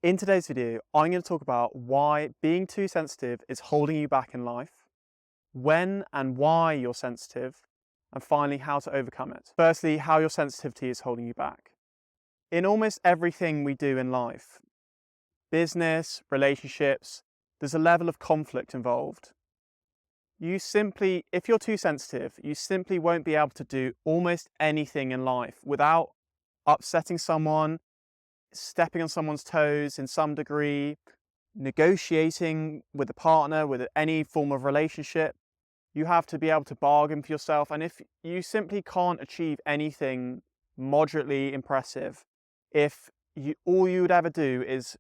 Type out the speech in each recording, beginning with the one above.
In today's video, I'm going to talk about why being too sensitive is holding you back in life, when and why you're sensitive, and finally how to overcome it. Firstly, how your sensitivity is holding you back. In almost everything we do in life, business, relationships, there's a level of conflict involved. If you're too sensitive, you simply won't be able to do almost anything in life without upsetting someone, stepping on someone's toes in some degree, negotiating with a partner, with any form of relationship. You have to be able to bargain for yourself. And if you simply can't achieve anything moderately impressive, if all you would ever do is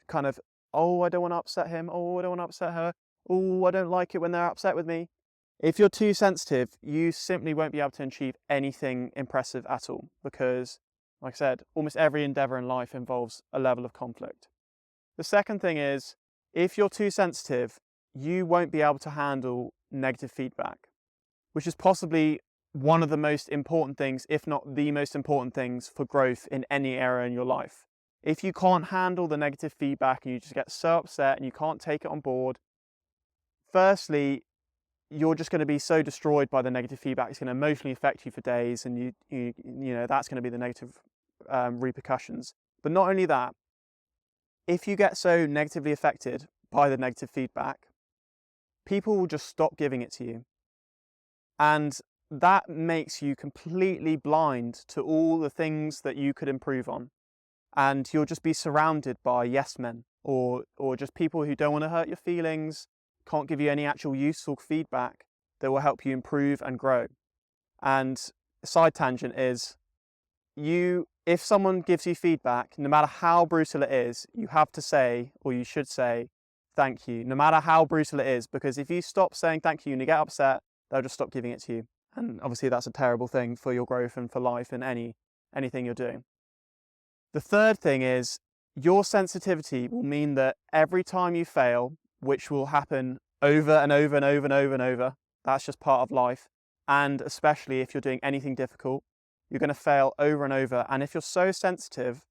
kind of, oh, I don't want to upset him. Oh, I don't want to upset her. Oh, I don't like it when they're upset with me. If you're too sensitive, you simply won't be able to achieve anything impressive at all because, like I said, almost every endeavor in life involves a level of conflict. The second thing is, if you're too sensitive, you won't be able to handle negative feedback, which is possibly one of the most important things, if not the most important things for growth in any area in your life. If you can't handle the negative feedback and you just get so upset and you can't take it on board, firstly, you're just going to be so destroyed by the negative feedback. It's going to emotionally affect you for days, and you know that's going to be the negative repercussions. But not only that, if you get so negatively affected by the negative feedback, people will just stop giving it to you, and that makes you completely blind to all the things that you could improve on, and you'll just be surrounded by yes men or just people who don't want to hurt your feelings, can't give you any actual useful feedback that will help you improve and grow. And a side tangent is, if someone gives you feedback, no matter how brutal it is, you have to say, or you should say, thank you, no matter how brutal it is, because if you stop saying thank you and you get upset, they'll just stop giving it to you. And obviously that's a terrible thing for your growth and for life and anything you're doing. The third thing is, your sensitivity will mean that every time you fail, which will happen over and over and over and over and over, that's just part of life. And especially if you're doing anything difficult, you're going to fail over and over. And if you're so sensitive,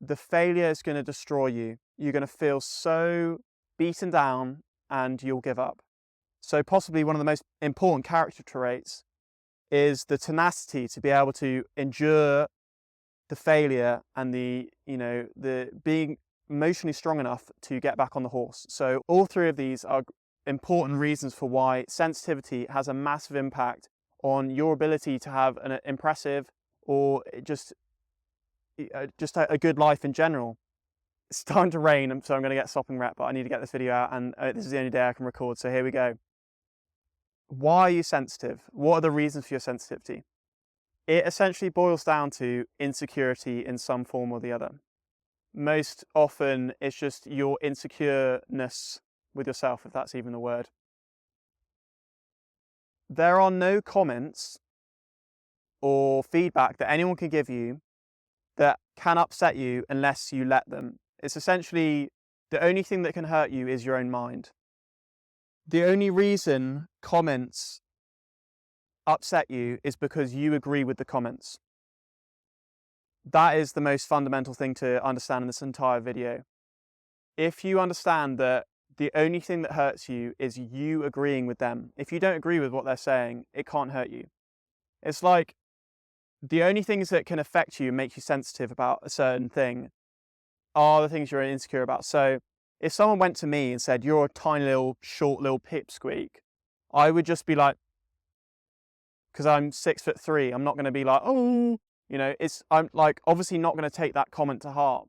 the failure is going to destroy you. You're going to feel so beaten down and you'll give up. So possibly one of the most important character traits is the tenacity to be able to endure the failure and the being emotionally strong enough to get back on the horse. So all three of these are important reasons for why sensitivity has a massive impact on your ability to have an impressive or just a good life in general. It's starting to rain, so I'm going to get sopping wet, but I need to get this video out, and this is the only day I can record, so here we go. Why are you sensitive? What are the reasons for your sensitivity? It essentially boils down to insecurity in some form or the other. Most often it's just your insecureness with yourself, if that's even a word. There are no comments or feedback that anyone can give you that can upset you unless you let them. It's essentially the only thing that can hurt you is your own mind. The only reason comments upset you is because you agree with the comments. That is the most fundamental thing to understand in this entire video. If you understand that the only thing that hurts you is you agreeing with them, if you don't agree with what they're saying, it can't hurt you. It's like the only things that can affect you and make you sensitive about a certain thing are the things you're insecure about. So if someone went to me and said, you're a tiny little, short little pipsqueak, I would just be like, because I'm 6'3", I'm not going to be like, oh, I'm like obviously not going to take that comment to heart.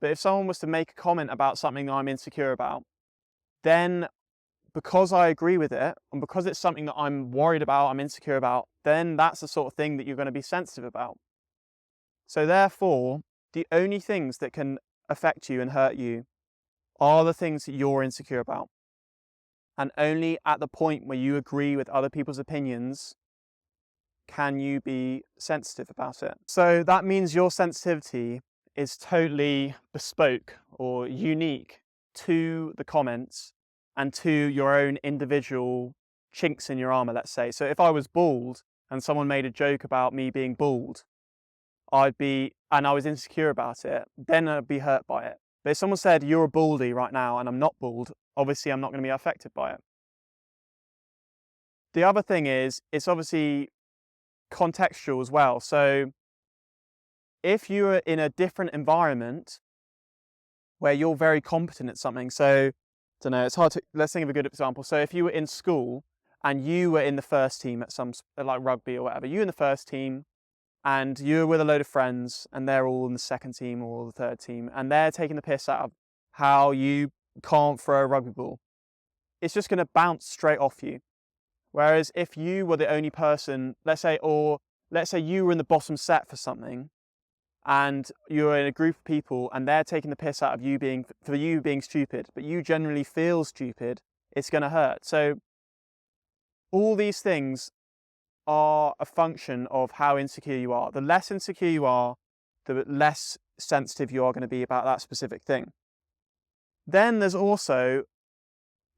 But if someone was to make a comment about something that I'm insecure about, then because I agree with it and because it's something that I'm worried about, I'm insecure about, then that's the sort of thing that you're going to be sensitive about. So therefore, the only things that can affect you and hurt you are the things that you're insecure about. And only at the point where you agree with other people's opinions can you be sensitive about it. So that means your sensitivity is totally bespoke or unique to the comments and to your own individual chinks in your armor, let's say. So if I was bald and someone made a joke about me being bald, and I was insecure about it, then I'd be hurt by it. But if someone said, you're a baldy right now, and I'm not bald, obviously I'm not going to be affected by it. The other thing is, it's obviously contextual as well. So if you're in a different environment where you're very competent at something, so I don't know, it's hard to, let's think of a good example. So if you were in school and you were in the first team at some, like rugby or whatever, you in the first team and you're with a load of friends and they're all in the second team or the third team and they're taking the piss out of how you can't throw a rugby ball, it's just going to bounce straight off you. Whereas if you were the only person, let's say you were in the bottom set for something and you're in a group of people and they're taking the piss out of you being stupid, but you generally feel stupid, it's going to hurt. So all these things are a function of how insecure you are. The less insecure you are, the less sensitive you are going to be about that specific thing. Then there's also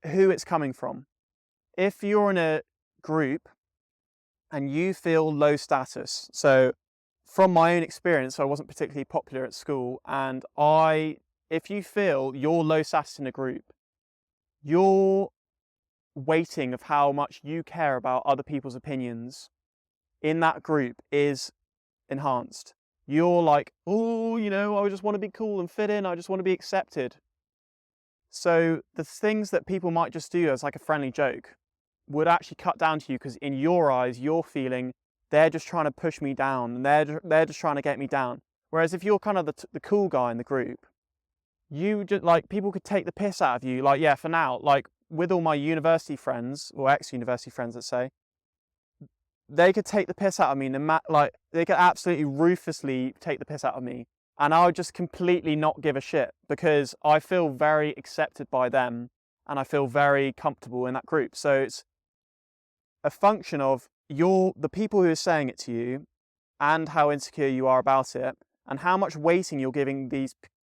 who it's coming from. If you're in a group and you feel low status, so from my own experience, I wasn't particularly popular at school, and if you feel you're low status in a group, your weighting of how much you care about other people's opinions in that group is enhanced. You're like, oh, I just want to be cool and fit in, I just want to be accepted. So the things that people might just do as like a friendly joke would actually cut down to you, because in your eyes, you're feeling they're just trying to push me down, and they're just trying to get me down. Whereas if you're kind of the cool guy in the group, you just like, people could take the piss out of you. Like, yeah, for now, like with all my university friends or ex-university friends, let's say, they could take the piss out of me, like they could absolutely ruthlessly take the piss out of me, and I would just completely not give a shit because I feel very accepted by them and I feel very comfortable in that group. So it's a function of the people who are saying it to you and how insecure you are about it and how much weighting you're giving these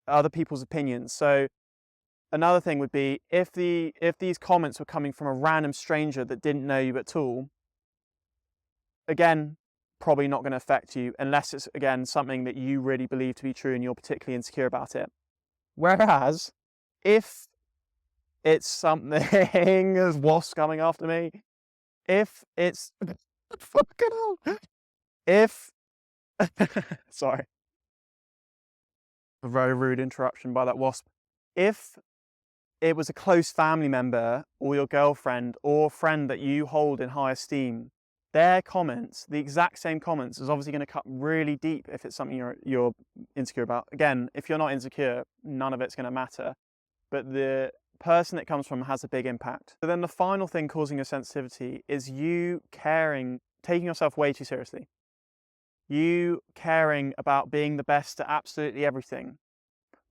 other people's opinions. So another thing would be if these comments were coming from a random stranger that didn't know you at all, again, probably not going to affect you unless it's, again, something that you really believe to be true and you're particularly insecure about it. Whereas if it's something, there's wasps coming after me, if it's fucking hell, if sorry, a very rude interruption by that wasp. If it was a close family member or your girlfriend or friend that you hold in high esteem, their comments, the exact same comments, is obviously going to cut really deep if it's something you're insecure about. Again, if you're not insecure, none of it's going to matter, but the person it comes from has a big impact. So then the final thing causing your sensitivity is you taking yourself way too seriously. You caring about being the best at absolutely everything,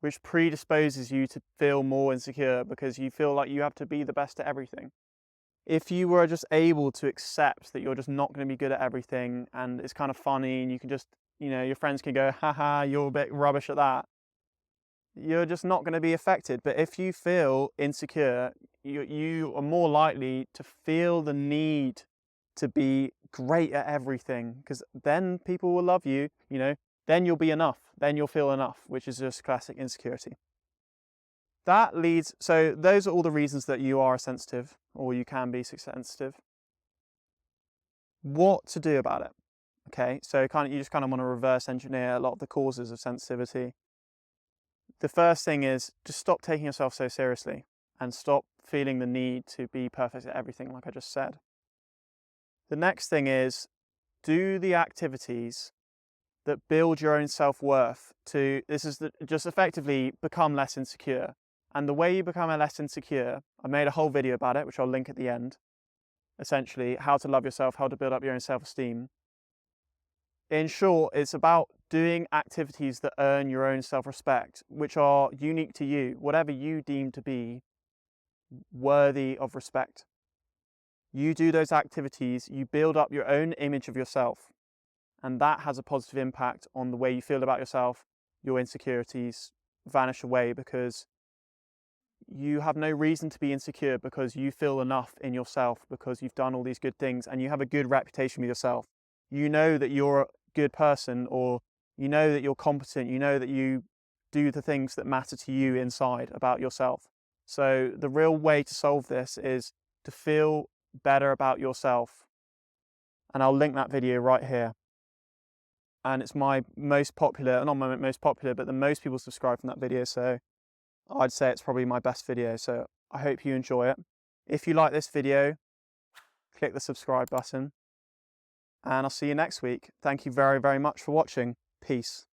which predisposes you to feel more insecure because you feel like you have to be the best at everything. If you were just able to accept that you're just not going to be good at everything and it's kind of funny and you can just, your friends can go, haha, you're a bit rubbish at that, you're just not going to be affected. But if you feel insecure, you are more likely to feel the need to be great at everything, because then people will love you, then you'll be enough, then you'll feel enough, which is just classic insecurity. So those are all the reasons that you are sensitive or you can be sensitive. What to do about it? Okay, so you just kind of want to reverse engineer a lot of the causes of sensitivity. The first thing is just stop taking yourself so seriously and stop feeling the need to be perfect at everything, like I just said. The next thing is do the activities that build your own self-worth just effectively become less insecure. And the way you become less insecure, I made a whole video about it, which I'll link at the end. Essentially, how to love yourself, how to build up your own self-esteem. In short, it's about doing activities that earn your own self-respect, which are unique to you, whatever you deem to be worthy of respect. You do those activities, you build up your own image of yourself, and that has a positive impact on the way you feel about yourself. Your insecurities vanish away because you have no reason to be insecure, because you feel enough in yourself, because you've done all these good things and you have a good reputation with yourself. You know that you're a good person, or you know that you're competent, you know that you do the things that matter to you inside about yourself. So the real way to solve this is to feel better about yourself. And I'll link that video right here. And it's my most popular, not my most popular, but the most people subscribe from that video. So I'd say it's probably my best video. So I hope you enjoy it. If you like this video, click the subscribe button. And I'll see you next week. Thank you very, very much for watching. Peace.